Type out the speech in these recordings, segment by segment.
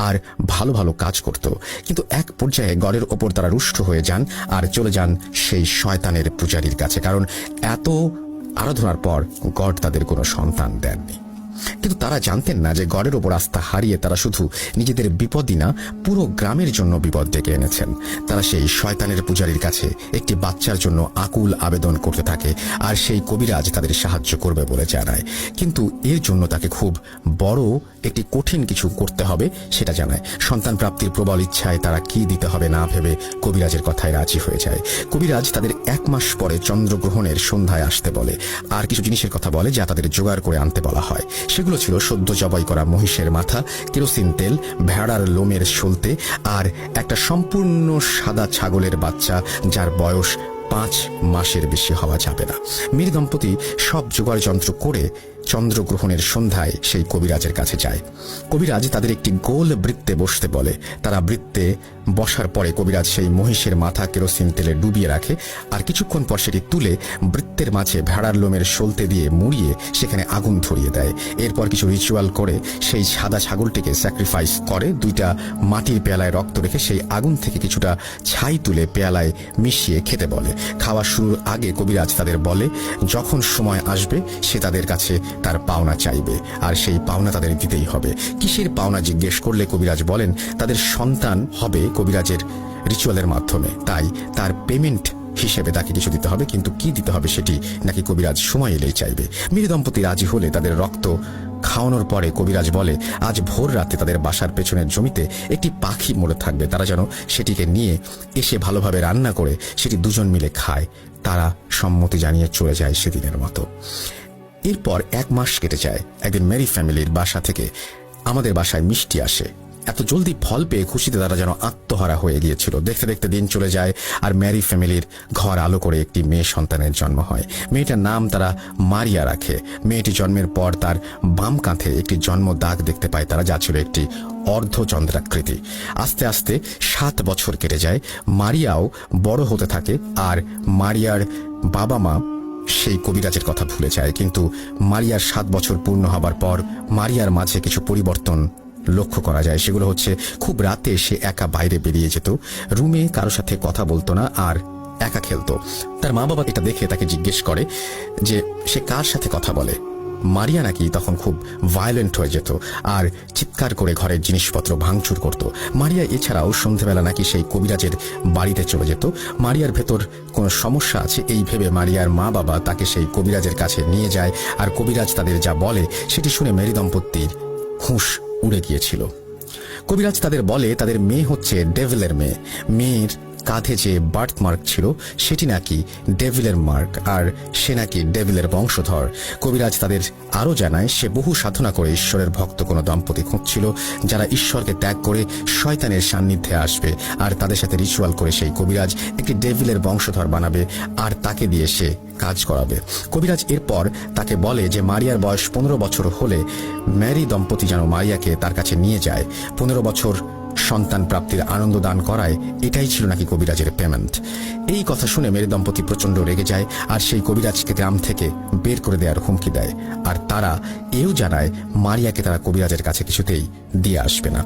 আর ভালো ভালো কাজ করত। কিন্তু এক পর্যায়ে গডের ওপর তারা রুষ্ট হয়ে যান আর চলে যান সেই শয়তানের পূজারীর কাছে, কারণ এত আরাধনার পর গড তাদের কোনো সন্তান দেননি। কিন্তু তারা জানতেন না যে গডের ওপর আস্থা হারিয়ে তারা শুধু নিজেদের বিপদই না, পুরো গ্রামের জন্য বিপদ ডেকে এনেছেন। তারা সেই শয়তানের পূজারীর কাছে একটি বাচ্চার জন্য আকুল আবেদন করতে থাকে, আর সেই কবিরাজ তাদের সাহায্য করবে বলে জানায়। কিন্তু এর জন্য তাকে খুব বড় একটি কঠিন কিছু করতে হবে সেটা জানায়। সন্তান প্রাপ্তির প্রবল ইচ্ছায় তারা কি দিতে হবে না ভেবে কবিরাজের কথায় রাজি হয়ে যায়। কবিরাজ তাদের 1 মাস পরে চন্দ্রগ্রহণের সন্ধ্যায় আসতে বলে, আর কিছু জিনিসের কথা বলে যা তাদের জোগাড় করে আনতে বলা হয়। সেগুলো ছিল সদ্য জবাই করা মহিষের মাথা, কেরোসিন তেল, ভেড়ার লোমের সলতে আর একটা সম্পূর্ণ সাদা ছাগলের বাচ্চা যার বয়স 5 মাসের বেশি হওয়া যাবে না। মীর দম্পতি সব জোগাড় যন্ত্র করে চন্দ্রগ্রহণের সন্ধ্যায় সেই কবিরাজের কাছে যায়। কবিরাজ তাদের একটি গোল বৃত্তে বসতে বলে। তারা বৃত্তে বসার পরে কবিরাজ সেই মহিষের মাথা কেরোসিন তেলে ডুবিয়ে রাখে, আর কিছুক্ষণ পর সেটি তুলে বৃত্তের মাঝে ভেড়ার লোমের সলতে দিয়ে মুড়িয়ে সেখানে আগুন ধরিয়ে দেয়। এরপর কিছু রিচুয়াল করে সেই সাদা ছাগলটিকে স্যাক্রিফাইস করে। 2টা মাটির পেয়ালায় রক্ত রেখে সেই আগুন থেকে কিছুটা ছাই তুলে পেয়ালায় মিশিয়ে খেতে বলে। খাওয়া শুরুর আগে কবিরাজ তাদের বলে যখন সময় আসবে সে তাদের কাছে তার পাওনা চাইবে, আর সেই পাওনা তাদের দিতেই হবে। কিসের পাওনা জিজ্ঞেস করলে কবিরাজ বলেন তাদের সন্তান হবে কবিরাজের রিচুয়ালের মাধ্যমে, তাই তার পেমেন্ট হিসেবে তাকে কিছু দিতে হবে, কিন্তু কি দিতে হবে সেটি নাকি কবিরাজ সময় এলেই চাইবে। মীর দম্পতি রাজি হলে তাদের রক্ত খাওয়ানোর পরে কবিরাজ বলে আজ ভোর রাতে তাদের বাসার পেছনের জমিতে একটি পাখি মরে থাকবে, তারা যেন সেটিকে নিয়ে এসে ভালোভাবে রান্না করে সেটি দুজন মিলে খায়। তারা সম্মতি জানিয়ে চলে যায় সেদিনের মতো। এরপর 1 মাস কেটে যায়। একদিন মেরি ফ্যামিলির বাসা থেকে আমাদের বাসায় মিষ্টি আসে। এত জলদি ফল পেয়ে খুশিতে তারা যেন আত্মহারা হয়ে গিয়েছিল। দেখতে দেখতে দিন চলে যায়, আর মেরি ফ্যামিলির ঘর আলো করে একটি মেয়ে সন্তানের জন্ম হয়। মেয়েটার নাম তারা মারিয়া রাখে। মেয়েটি জন্মের পর তার বাম কাঁধে একটি জন্ম দাগ দেখতে পায় তারা, যা ছিল একটি অর্ধচন্দ্রাকৃতি। আস্তে আস্তে 7 বছর কেটে যায়। মারিয়াও বড় হতে থাকে, আর মারিয়ার বাবা মা সেই কবিরাজের কথা ভুলে যায়। কিন্তু মারিয়ার 7 বছর পূর্ণ হবার পর মারিয়ার মাঝে কিছু পরিবর্তন লক্ষ্য করা যায়। সেগুলো হচ্ছে খুব রাতে সে একা বাইরে বেরিয়ে যেত, রুমে কারোর সাথে কথা বলতো না, আর একা খেলতো। তার মা বাবা এটা দেখে তাকে জিজ্ঞেস করে যে সে কার সাথে কথা বলে। মারিয়া নাকি তখন খুব ভায়োলেন্ট হয়ে যেত আর চিৎকার করে ঘরের জিনিসপত্র ভাঙচুর করত। মারিয়া এছাড়াও সন্ধেবেলা নাকি সেই কবিরাজের বাড়িতে চলে যেত। মারিয়ার ভেতর কোনো সমস্যা আছে এই ভেবে মারিয়ার মা বাবা তাকে সেই কবিরাজের কাছে নিয়ে যায়, আর কবিরাজ তাদের যা বলে সেটি শুনে মেরি দম্পতির হুঁশ উড়ে গিয়েছিল। কবিরাজ তাদের বলে তাদের মেয়ে হচ্ছে ডেভিলের মেয়ে। মেয়ের কাঁধে যে বার্থ মার্ক ছিল সেটি নাকি ডেভিলের মার্ক, আর সে নাকি ডেভিলের বংশধর। কবিরাজ তাদের আরও জানায় সে বহু সাধনা করে ঈশ্বরের ভক্ত কোনো দম্পতি খুঁজছিল যারা ঈশ্বরকে ত্যাগ করে শয়তানের সান্নিধ্যে আসবে, আর তাদের সাথে রিচুয়াল করে সেই কবিরাজ একটি ডেভিলের বংশধর বানাবে আর তাকে দিয়ে সে কাজ করাবে। কবিরাজ এরপর তাকে বলে যে মারিয়ার বয়স 15 বছর হলে ম্যারি দম্পতি যেন মারিয়াকে তার কাছে নিয়ে যায়। 15 বছর সন্তান প্রাপ্তির আনন্দ দান করায় এটাই ছিল নাকি কবিরাজের পেমেন্ট। এই কথা শুনে মেরি দম্পতি প্রচন্ড রেগে যায়, আর সেই কবিরাজকে গ্রাম থেকে বের করে দেওয়ার হুমকি দেয়। আর তারা এও জানায় মারিয়াকে তারা কবিরাজের কাছে কিছুতেই দিয়ে আসবে না।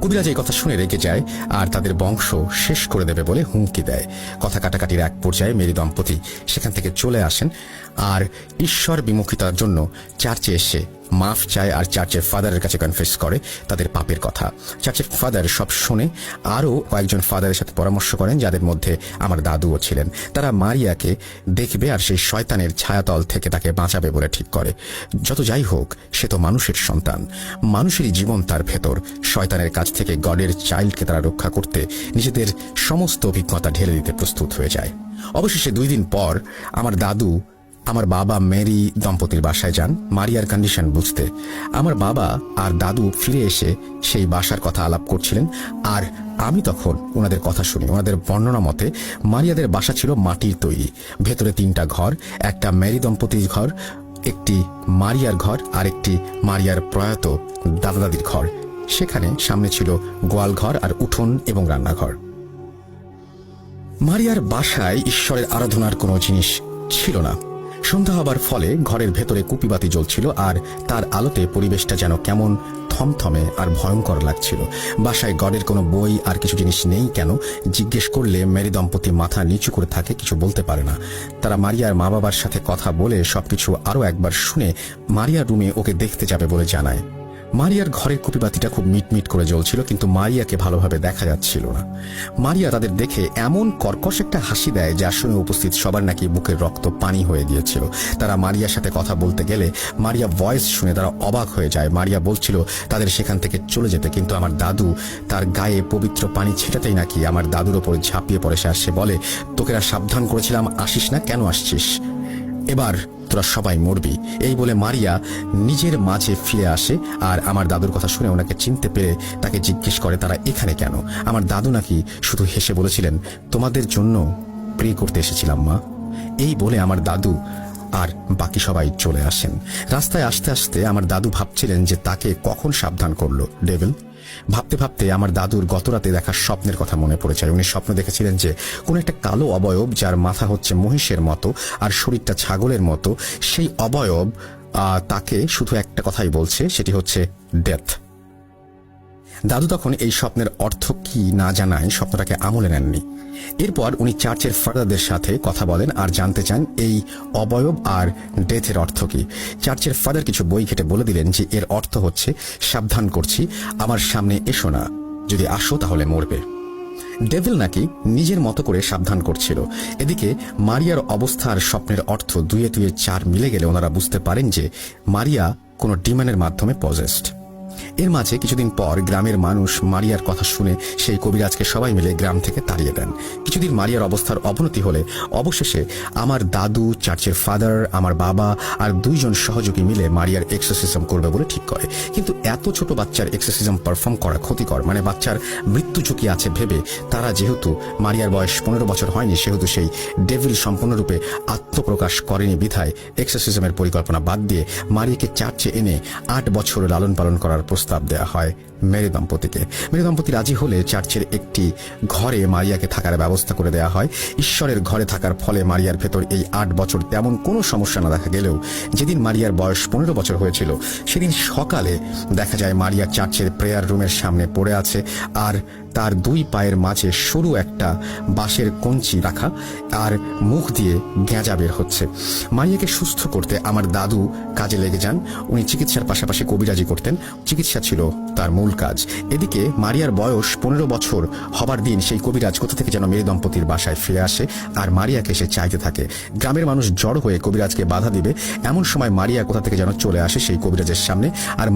কবিরাজ এই কথা শুনে রেগে যায় আর তাদের বংশ শেষ করে দেবে বলে হুমকি দেয়। কথা কাটাকাটির এক পর্যায়ে মেরি দম্পতি সেখান থেকে চলে আসেন, আর ঈশ্বর বিমুখিতার জন্য চার্চে এসে মাফ চায়, আর চার্চের ফাদারের কাছে কনফেস করে তাদের পাপের কথা। চার্চের ফাদার সব শুনে আরও কয়েকজন ফাদারের সাথে পরামর্শ করেন, যাদের মধ্যে আমার দাদুও ছিলেন। তারা মারিয়াকে দেখবে আর সেই শয়তানের ছায়াতল থেকে তাকে বাঁচাবে বলে ঠিক করে। যত যাই হোক, সে তো মানুষের সন্তান, মানুষেরই জীবন তার ভেতর। শয়তানের কাছ থেকে গডের চাইল্ডকে তারা রক্ষা করতে নিজেদের সমস্ত অভিজ্ঞতা ঢেলে দিতে প্রস্তুত হয়ে যায়। অবশেষে 2 দিন পর আমার দাদু আমার বাবা মেরি দম্পতির বাসায় যান মারিয়ার কন্ডিশন বুঝতে। আমার বাবা আর দাদু ফিরে এসে সেই বাসার কথা আলাপ করছিলেন, আর আমি তখন ওনাদের কথা শুনি। ওনাদের বর্ণনা মতে মারিয়াদের বাসা ছিল মাটির তৈরি, ভেতরে 3টা ঘর, একটা মেরি দম্পতির ঘর, একটি মারিয়ার ঘর, আর একটি মারিয়ার প্রয়াত দাদা দাদির ঘর। সেখানে সামনে ছিল গোয়াল ঘর আর উঠোন এবং রান্নাঘর। মারিয়ার বাসায় ঈশ্বরের আরাধনার কোনো জিনিস ছিল না। সন্ধ্যা হবার ফলে ঘরের ভেতরে কুপিবাতি জ্বলছিল, আর তার আলোতে পরিবেশটা যেন কেমন থমথমে আর ভয়ঙ্কর লাগছিল। বাসায় গডের কোনো বই আর কিছু জিনিস নেই কেন জিজ্ঞেস করলে মেরি দম্পতি মাথা নিচু করে থাকে, কিছু বলতে পারে না। তারা মারিয়ার মা বাবার সাথে কথা বলে সবকিছু আরো একবার শুনে মারিয়ার রুমে ওকে দেখতে যাবে বলে জানায়। মারিয়ার ঘরের কুপিবাতিটা খুব মিটমিট করে জ্বলছিল, কিন্তু মারিয়াকে ভালোভাবে দেখা যাচ্ছিল না। মারিয়া তাদের দেখে এমন কর্কশ একটা হাসি দেয় যে আসলে উপস্থিত সবার নাকি বুকের রক্ত পানি হয়ে গিয়েছিল। তারা মারিয়ার সাথে কথা বলতে গেলে মারিয়া ভয়েস শুনে তারা অবাক হয়ে যায়। মারিয়া বলছিল তাদের সেখান থেকে চলে যেতে, কিন্তু আমার দাদু তার গায়ে পবিত্র পানি ছেটাতেই নাকি আমার দাদুর ওপর ঝাঁপিয়ে পড়ে। সে বলে, তোকেরা সাবধান করেছিলাম, আসিস না, কেন আসছিস? এবার তোরা সবাই মরবি। এই বলে মারিয়া নিজের মাঝে ফিরে আসে আর আমার দাদুর কথা শুনে ওনাকে চিনতে পেরে তাকে জিজ্ঞেস করে তারা এখানে কেন। আমার দাদু নাকি শুধু হেসে বলেছিলেন, তোমাদের জন্য প্রে করতে এসেছিলাম মা। এই বলে আমার দাদু আর বাকি সবাই চলে আসেন। রাস্তায় আসতে আসতে আমার দাদু ভাবছিলেন যে তাকে কখন সাবধান করলো ডেভিল। ভাবতে ভাবতে আমার দাদুর গতরাতে দেখা স্বপ্নের কথা মনে পড়ে যায়। উনি স্বপ্ন দেখেছিলেন যে কোন একটা কালো অবয়ব, যার মাথা হচ্ছে মহিষের মতো আর শরীরটা ছাগলের মতো, সেই অবয়ব তাকে শুধু একটা কথাই বলছে, সেটি হচ্ছে ডেথ। দাদু তখন এই স্বপ্নের অর্থ কি না জানায় স্বপ্নটাকে আমলে নেননি। এরপর উনি চার্চের ফাদারদের সাথে কথা বলেন আর জানতে চান এই অবয়ব আর ডেথের অর্থ কি। চার্চের ফাদার কিছু বই ঘেটে বলে দিলেন যে এর অর্থ হচ্ছে, সাবধান করছি, আমার সামনে এসো না, যদি আসো তাহলে মরবে। ডেভিল নাকি নিজের মতো করে সাবধান করছিল। এদিকে মারিয়ার অবস্থা আর স্বপ্নের অর্থ দুয়ে দুয়ে চার মিলে গেলে ওনারা বুঝতে পারেন যে মারিয়া কোনো ডিমনের মাধ্যমে পজেসড। এর মাঝে কিছুদিন পর গ্রামের মানুষ মারিয়ার কথা শুনে সেই কবিরাজকে সবাই মিলে গ্রাম থেকে তাড়িয়ে দেন। কিছুদিন মারিয়ার অবস্থার অবনতি হলে অবশেষে আমার দাদু, চার্চের ফাদার, আমার বাবা আর দুইজন সহযোগী মিলে মারিয়ার এক্সোসিজম করবে বলে ঠিক করে। কিন্তু এত ছোট বাচ্চার এক্সোসিজম পারফর্ম করা ক্ষতিকর, মানে বাচ্চার মৃত্যু ঝুঁকি আছে ভেবে তারা, যেহেতু মারিয়ার বয়স 15 বছর হয়নি, সেহেতু সেই ডেভিল সম্পূর্ণরূপে আত্মপ্রকাশ করেনি বিধায় এক্সোসিজমের পরিকল্পনা বাদ দিয়ে মারিয়াকে চার্চে এনে 8 বছর লালন পালন করার প্রস্তাব দেয়া হয় মেরি দম্পতিকে। মেরি দম্পতি রাজি হলে চার্চের একটি ঘরে মারিয়াকে থাকার ব্যবস্থা করে দেয়া হয়। ঈশ্বরের ঘরে থাকার ফলে মারিয়ার ভেতর এই 8 বছর তেমন কোনো সমস্যা না দেখা গেলেও যেদিন মারিয়ার বয়স 15 বছর হয়েছিল সেদিন সকালে দেখা যায় মারিয়া চার্চের প্রেয়ার রুমের সামনে পড়ে আছে আর তার 2 পায়ের মাঝে সরু একটা বাঁশের কঞ্চি রাখা আর মুখ দিয়ে গেঁজা বের হচ্ছে। মারিয়াকে সুস্থ করতে আমার দাদু কাজে লেগে যান। উনি চিকিৎসার পাশাপাশি কবিরাজি করতেন, চিকিৎসা ছিল তার মূল কাজ। এদিকে মারিয়ার বয়স 15 বছর হবার দিন সেই কবিরাজ কোথা থেকে যেন মেরি দম্পতির বাসায় ফিরে আসে আর মারিয়াকে সে চাইতে থাকে। গ্রামের মানুষ জড়ো হয়ে কবিরাজকে বাধা দিবে, এমন সময় মারিয়া কোথা থেকে যেন চলে আসে সেই কবিরাজের সামনে আর